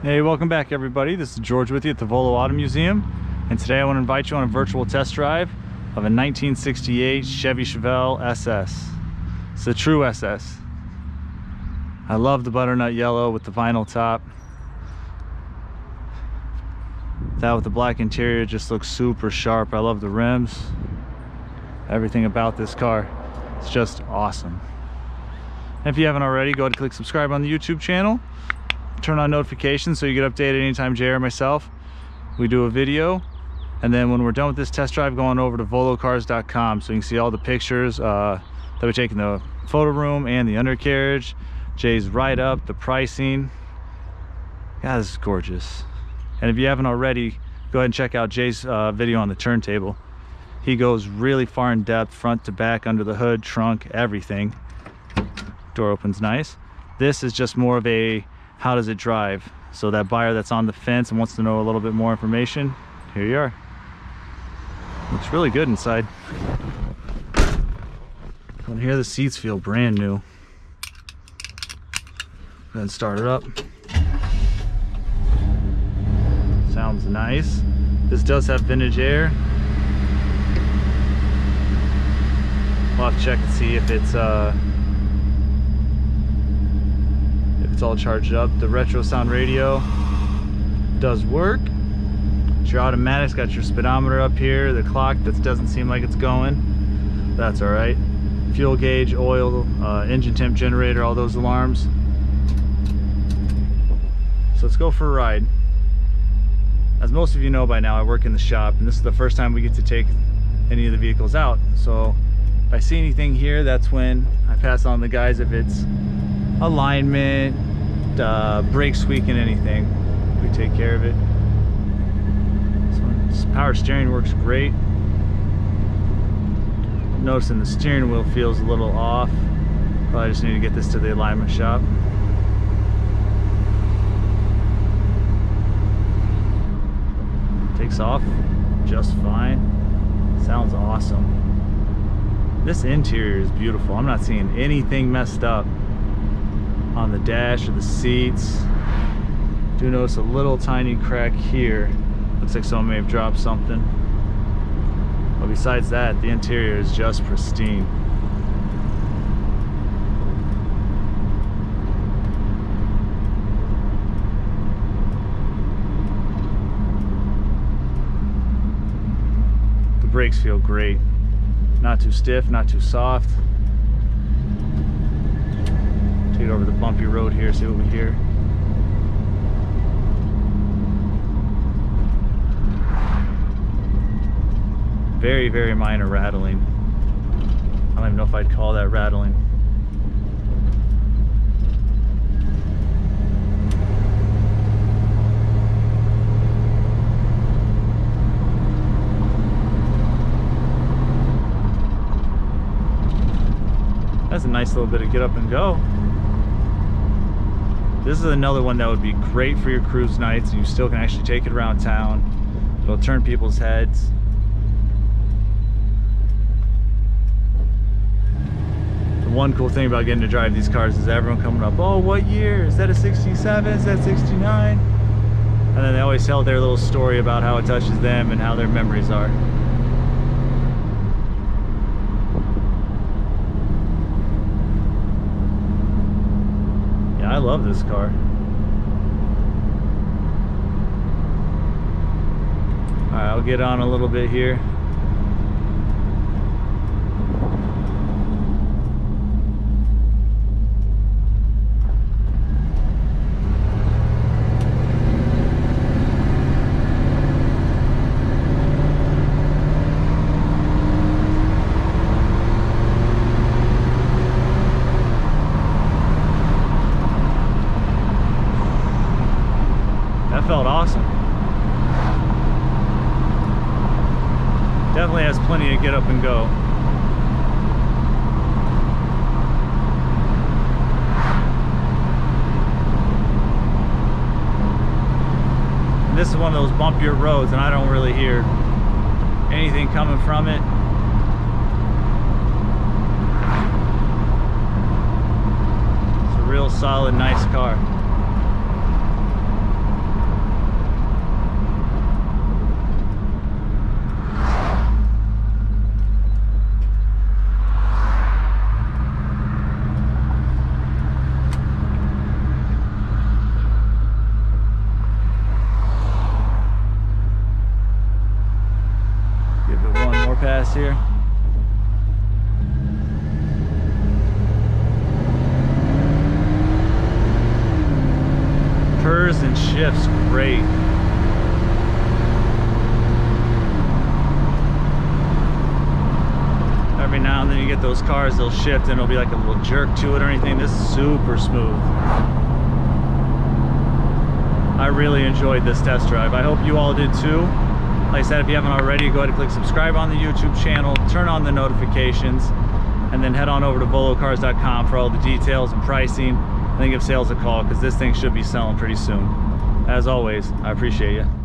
Hey, welcome back everybody. This is George with you at the Volo Auto Museum, and today I want to invite you on a virtual test drive of a 1968 Chevy Chevelle SS. It's a true SS. I love the butternut yellow with the vinyl top. That with the black interior just looks super sharp. I love the rims. Everything about this car is just awesome. And if you haven't already, go ahead and click subscribe on the YouTube channel. Turn on notifications so you get updated anytime Jay or myself we do a video. And then when we're done with this test drive, go on over to volocars.com so you can see all the pictures that we take in the photo room and the undercarriage. Jay's write-up, the pricing. God, this is gorgeous. And if you haven't already, go ahead and check out Jay's video on the turntable. He goes really far in depth, front to back, under the hood, trunk, everything. Door opens nice. This is just more of a how does it drive? So that buyer that's on the fence and wants to know a little bit more information, here you are. Looks really good inside. And here the seats feel brand new. Go ahead and start it up. Sounds nice. This does have vintage air. We'll have to check and see if it's all charged up. The retro sound radio does work. It's your automatics, got your speedometer up here, the clock that doesn't seem like it's going. That's all right. Fuel gauge, oil, engine temp, generator, all those alarms. So let's go for a ride. As most of you know by now, I work in the shop, and this is the first time we get to take any of the vehicles out. So if I see anything here, that's when I pass on the guys if it's alignment, brake squeaking, anything, we take care of it. This power steering works great. Noticing the steering wheel feels a little off. Probably just need to get this to the alignment shop. Takes off just fine. Sounds awesome. This interior is beautiful. I'm not seeing anything messed up on the dash or the seats. Do notice a little tiny crack here. Looks like someone may have dropped something. But besides that, the interior is just pristine. The brakes feel great. Not too stiff, not too soft. Take it over the bumpy road here, see what we hear. Very, very minor rattling. I don't even know if I'd call that rattling. That's a nice little bit of get up and go. This is another one that would be great for your cruise nights, and you still can actually take it around town. It'll turn people's heads. The one cool thing about getting to drive these cars is everyone coming up, oh, what year? Is that a 67? Is that 69? And then they always tell their little story about how it touches them and how their memories are. I love this car. All right, I'll get on a little bit here. That felt awesome. Definitely has plenty of get up and go. And this is one of those bumpier roads, and I don't really hear anything coming from it. It's a real solid, nice car. gas here. Purrs and shifts great. Every now and then you get those cars, they'll shift and it'll be like a little jerk to it or anything. This is super smooth. I really enjoyed this test drive. I hope you all did too. Like I said, if you haven't already, go ahead and click subscribe on the YouTube channel, turn on the notifications, and then head on over to volocars.com for all the details and pricing. And then give sales a call, because this thing should be selling pretty soon. As always, I appreciate you.